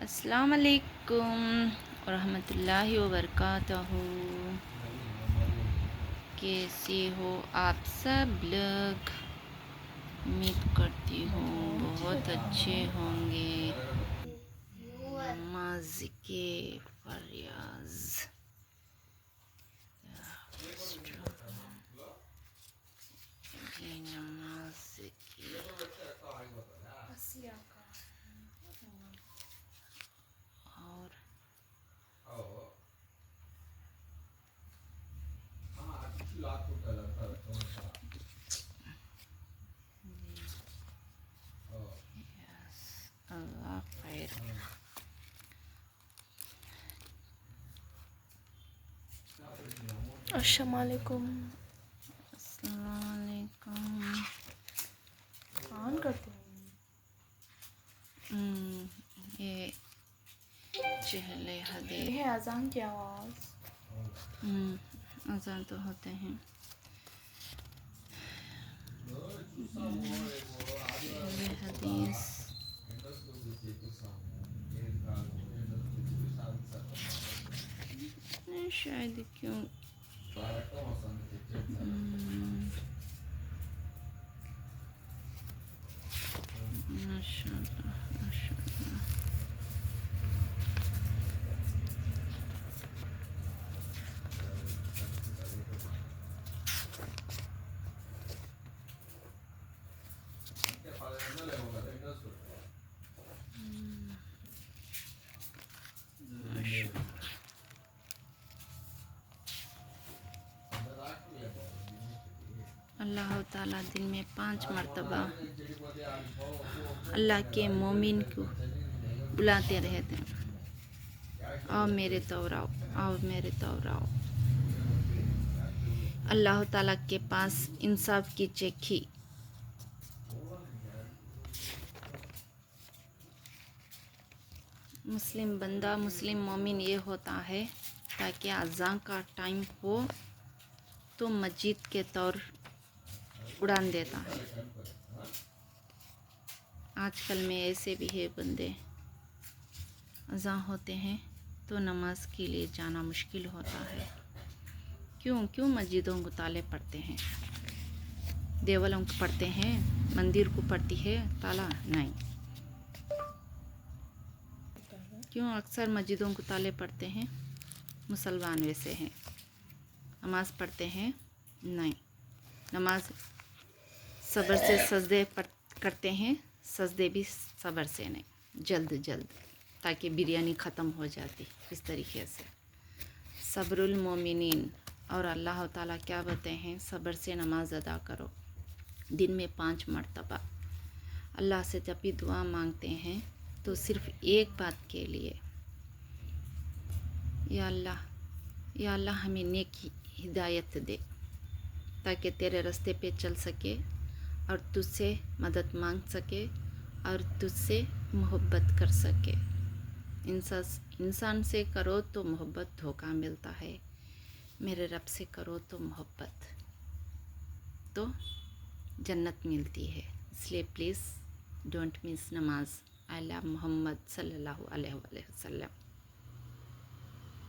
السلام علیکم ورحمۃ اللہ وبرکاتہ۔ کیسے ہو آپ سب لوگ؟ امید کرتی ہوں بہت اچھے ہوں گے۔ نماز کے فریاض نماز کی اللہ خیر۔ السلام علیکم۔ السلام علیکم۔ آن کرتے ہیں یہ چہلے حدیث یہ ہے اذان کی آواز۔ اذان تو ہوتے ہیں۔ چہلے حدیث شاید کیوں ماشاء اللہ ماشاء اللہ۔ اللہ تعالیٰ دن میں 5 مرتبہ اللہ کے مومن کو بلاتے رہتے ہیں، آؤ میرے طور آؤ، آؤ میرے طور آؤ۔ اللہ تعالیٰ کے پاس انصاف کی چکی مسلم بندہ، مسلم مومن یہ ہوتا ہے تاکہ اذان کا ٹائم ہو تو مسجد کے طور اڑان دیتا ہے۔ آج کل میں ایسے بھی ہے بندے اذان ہوتے ہیں تو نماز کے لیے جانا مشکل ہوتا ہے۔ کیوں مسجدوں کو تالے پڑتے ہیں، دیوالوں کو پڑتے ہیں، مندر کو پڑتی ہے تالا نہیں۔ کیوں اکثر مسجدوں کو تالے پڑتے ہیں؟ مسلمان ویسے ہیں، نماز پڑھتے ہیں نہیں، نماز صبر سے سجدے کرتے ہیں، سجدے بھی صبر سے نہیں، جلد تاکہ بریانی ختم ہو جاتی۔ اس طریقے سے صبر المومنین، اور اللہ تعالیٰ کیا بتاتے ہیں؟ صبر سے نماز ادا کرو دن میں 5 مرتبہ۔ اللہ سے جب بھی دعا مانگتے ہیں تو صرف ایک بات کے لیے، یا اللہ ہمیں نیک ہدایت دے تاکہ تیرے راستے پہ چل سکے اور تجھ سے مدد مانگ سکے اور تجھ سے محبت کر سکے۔ انسان سے کرو تو محبت دھوکہ ملتا ہے، میرے رب سے کرو تو محبت تو جنت ملتی ہے۔ اس لیے پلیز ڈونٹ مس نماز۔ آئی لو محمد صلی اللہ علیہ وسلم۔